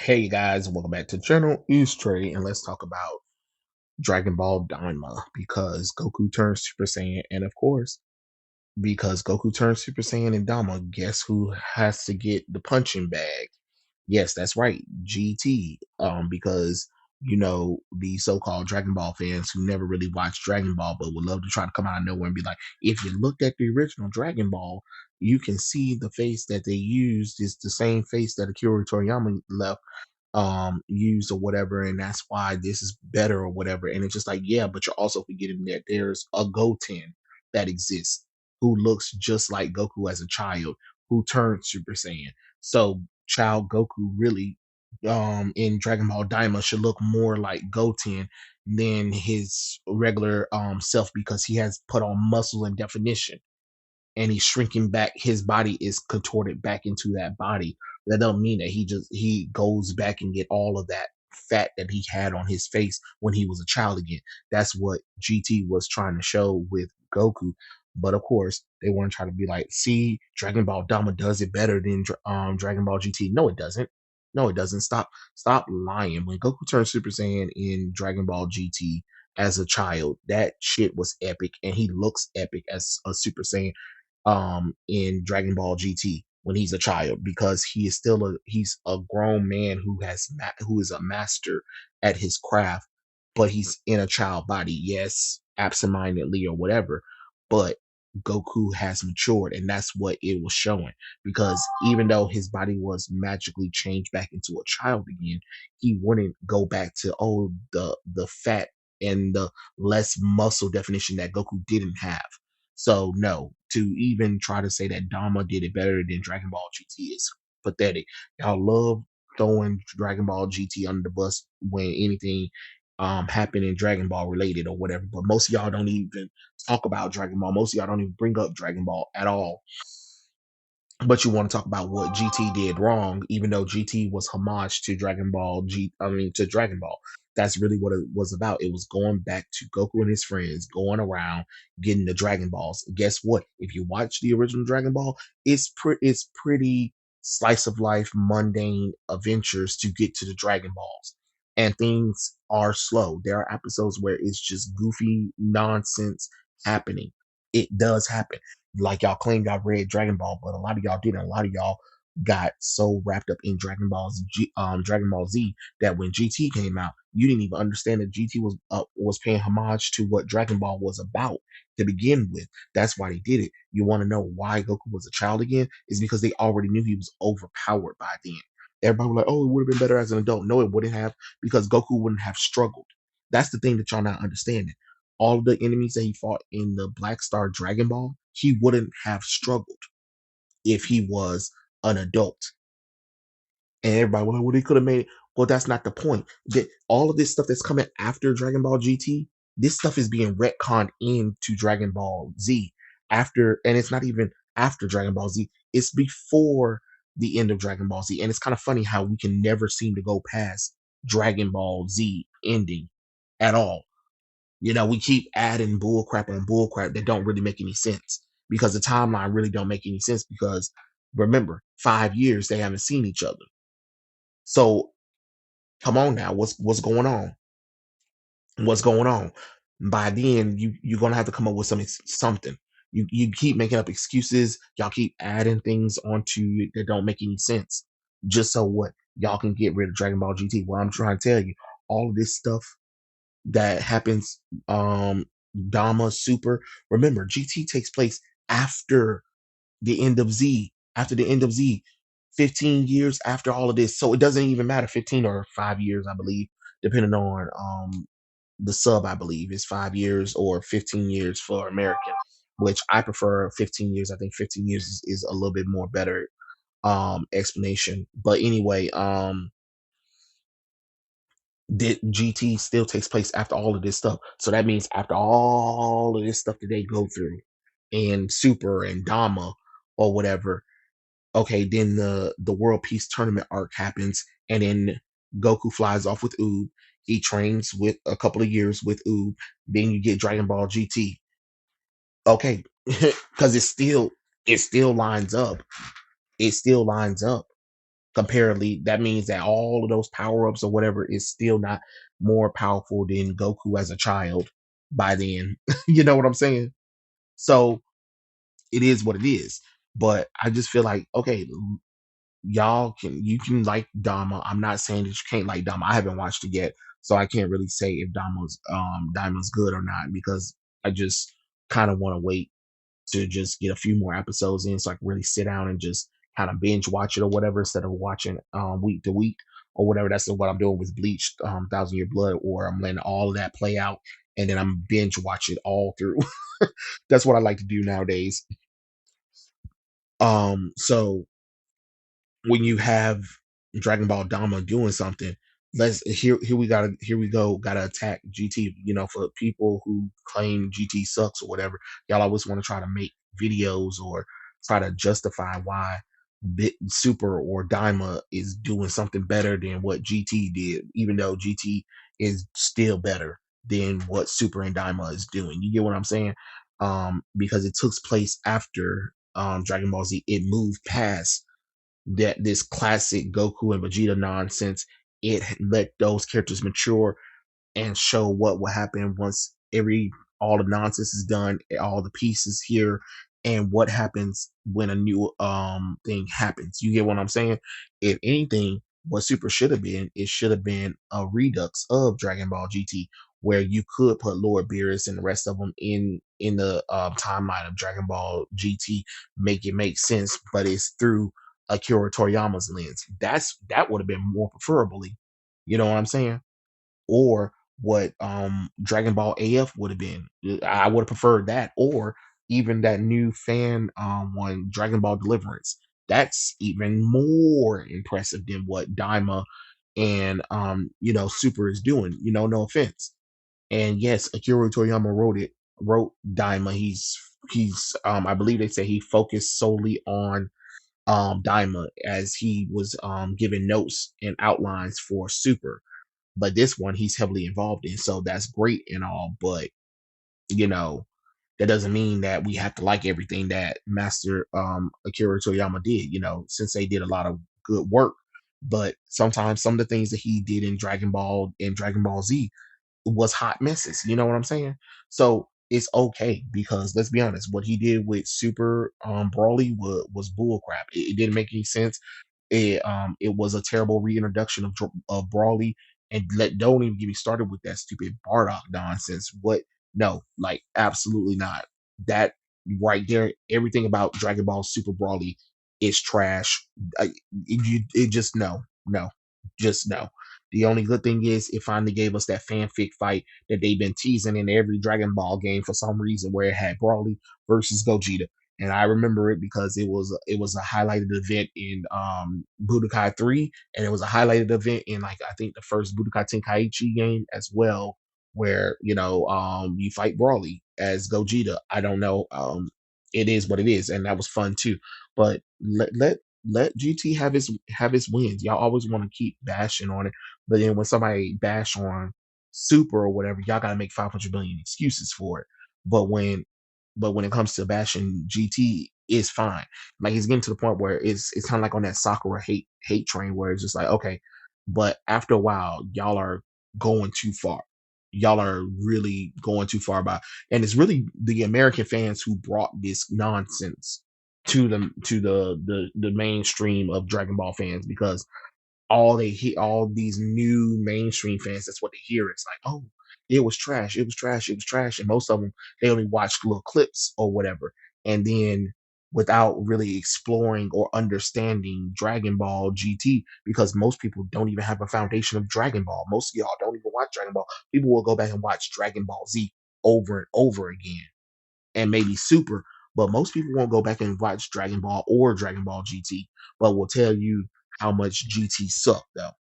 Hey guys, welcome back to the channel. It's Trey, and let's talk about Dragon Ball Daima because Goku turns Super Saiyan, and of course, because Goku turns Super Saiyan and Daima, guess who has to get the punching bag? Yes, that's right, GT. Because the so-called Dragon Ball fans who never really watched Dragon Ball but would love to try to come out of nowhere and be like, if you looked at the original Dragon Ball, you can see the face that they used is the same face that Akira Toriyama left used or whatever, and that's why this is better or whatever. And it's just like, yeah, but you're also forgetting that there's a Goten that exists who looks just like Goku as a child who turned Super Saiyan. So child Goku really in Dragon Ball Daima should look more like Goten than his regular self because he has put on muscle and definition and he's shrinking back. His body is contorted back into that body. That don't mean that he goes back and get all of that fat that he had on his face when he was a child again. That's what GT was trying to show with Goku. But of course, they weren't trying to be like, see, Dragon Ball Dama does it better than Dragon Ball GT. No, it doesn't. No, it doesn't. Stop lying. When Goku turned Super Saiyan in Dragon Ball GT as a child, that shit was epic, and he looks epic as a Super Saiyan in Dragon Ball GT when he's a child because he's a grown man who is a master at his craft, but he's in a child body. Yes, absentmindedly or whatever, but Goku has matured, and that's what it was showing. Because even though his body was magically changed back into a child again, he wouldn't go back to the fat and the less muscle definition that Goku didn't have. So no, to even try to say that Dama did it better than Dragon Ball GT is pathetic. Y'all love throwing Dragon Ball GT under the bus when anything happened in Dragon Ball related or whatever. But most of y'all don't even talk about Dragon Ball. Most of y'all don't even bring up Dragon Ball at all. But you want to talk about what GT did wrong, even though GT was homage to to Dragon Ball. That's really what it was about. It was going back to Goku and his friends, going around getting the Dragon Balls. Guess what? If you watch the original Dragon Ball, it's pretty slice of life, mundane adventures to get to the Dragon Balls, and things are slow. There are episodes where it's just goofy nonsense happening. It does happen like y'all claim y'all read Dragon Ball, but a lot of y'all didn't. A lot of y'all got so wrapped up in Dragon Ball Z that when GT came out, you didn't even understand that GT was paying homage to what Dragon Ball was about to begin with. That's why they did it. You want to know why Goku was a child again? Is because they already knew he was overpowered by then. Everybody was like, "Oh, it would have been better as an adult." No, it wouldn't have because Goku wouldn't have struggled. That's the thing that y'all not understanding. All of the enemies that he fought in the Black Star Dragon Ball, he wouldn't have struggled if he was an adult. And everybody, well, they could have made it. Well, that's not the point. That all of this stuff that's coming after Dragon Ball GT, this stuff is being retconned into Dragon Ball Z after, and it's not even after Dragon Ball Z. It's before the end of Dragon Ball Z, and it's kind of funny how we can never seem to go past Dragon Ball Z ending at all. We keep adding bullcrap on bullcrap that don't really make any sense because the timeline really don't make any sense because remember, 5 years they haven't seen each other. So come on now, what's going on? What's going on? By then, you're gonna have to come up with something. You keep making up excuses. Y'all keep adding things onto it that don't make any sense. Just so what? Y'all can get rid of Dragon Ball GT. Well, I'm trying to tell you, all of this stuff that happens Dama Super. Remember, GT takes place after the end of Z, 15 years after all of this. So it doesn't even matter, 15 or 5 years, I believe, depending on the sub, I believe, is 5 years or 15 years for American, which I prefer 15 years. I think 15 years is a little bit more better explanation. But anyway, GT still takes place after all of this stuff. So that means after all of this stuff that they go through in Super and Dama or whatever, okay, then the World Peace Tournament arc happens, and then Goku flies off with Oob. He trains with a couple of years with Oob. Then you get Dragon Ball GT. Okay, because it still lines up. It still lines up. Comparatively, that means that all of those power ups or whatever is still not more powerful than Goku as a child by then. You know what I'm saying? So it is what it is. But I just feel like, okay, you can like Dama. I'm not saying that you can't like Dama. I haven't watched it yet, so I can't really say if Dama's good or not because I just kind of want to wait to just get a few more episodes in so I can really sit down and just kind of binge watch it or whatever instead of watching week to week or whatever. That's what I'm doing with Bleach, Thousand Year Blood, or I'm letting all of that play out and then I'm binge watch it all through. That's what I like to do nowadays. So when you have Dragon Ball Dama doing something, let's here we go, gotta attack GT. You know, for people who claim GT sucks or whatever, y'all always want to try to make videos or try to justify why Super or Daima is doing something better than what GT did, even though GT is still better than what Super and Daima is doing. You get what I'm saying? Because it took place after Dragon Ball Z, it moved past that this classic Goku and Vegeta nonsense. It let those characters mature and show what will happen once all the nonsense is done, all the pieces here, and what happens when a new thing happens. You get what I'm saying? If anything, what Super should have been, it should have been a redux of Dragon Ball GT, where you could put Lord Beerus and the rest of them in the timeline of Dragon Ball GT, make it make sense, but it's through Akira Toriyama's lens. That would have been more preferably. You know what I'm saying? Or what Dragon Ball AF would have been. I would have preferred that, or even that new fan one, Dragon Ball Deliverance. That's even more impressive than what Daima and Super is doing. You know, no offense. And yes, Akira Toriyama wrote Daima. He's I believe they say he focused solely on Daima as he was giving notes and outlines for Super, but this one he's heavily involved in, so that's great and all, but you know that doesn't mean that we have to like everything that Master Akira Toriyama did. You know, since they did a lot of good work, but sometimes some of the things that he did in Dragon Ball and Dragon Ball Z was hot messes. You know what I'm saying? So it's okay because let's be honest, what he did with Super Broly was bull crap. It didn't make any sense. It was a terrible reintroduction of Brawly, and don't even get me started with that stupid Bardock nonsense. What? No, like absolutely not. That right there, everything about Dragon Ball Super Brawly is trash. It just no, just no. The only good thing is it finally gave us that fanfic fight that they've been teasing in every Dragon Ball game for some reason, where it had Brawly versus Gogeta, and I remember it because it was a highlighted event in Budokai 3, and it was a highlighted event in like I think the first Budokai Tenkaichi game as well, where you fight Brawly as Gogeta. I don't know, it is what it is, and that was fun too. But let GT have his wins. Y'all always want to keep bashing on it, but then when somebody bash on Super or whatever, y'all gotta make 500 million excuses for it. But when it comes to bashing GT, it's fine. Like it's getting to the point where it's kind of like on that Sakura hate train where it's just like, okay, but after a while, y'all are going too far. Y'all are really going too far by, and it's really the American fans who brought this nonsense to the mainstream of Dragon Ball fans, because all these new mainstream fans, that's what they hear. It's like, oh, it was trash, it was trash, it was trash, and most of them, they only watched little clips or whatever, and then without really exploring or understanding Dragon Ball GT, because most people don't even have a foundation of Dragon Ball. Most of y'all don't even watch Dragon Ball. People will go back and watch Dragon Ball Z over and over again, and maybe Super, but most people won't go back and watch Dragon Ball or Dragon Ball GT, but will tell you how much GT sucked though,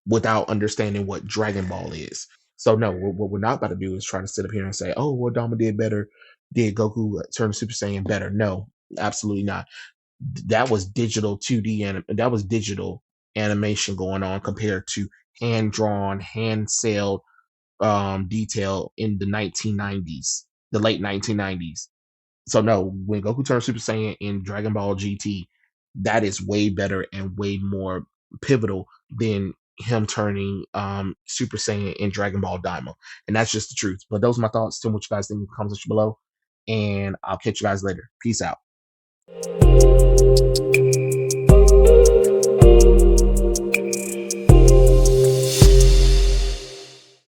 without understanding what Dragon Ball is. So no, what we're not about to do is try to sit up here and say, "Oh, well, Dama did better, did Goku turn Super Saiyan better?" No, absolutely not. That was digital 2D and that was digital animation going on compared to hand drawn, hand celled detail in the 1990s, the late 1990s. So no, when Goku turned Super Saiyan in Dragon Ball GT, that is way better and way more pivotal than him turning Super Saiyan in Dragon Ball Daima. And that's just the truth. But those are my thoughts. Tell me what you guys think in the comments below. And I'll catch you guys later. Peace out.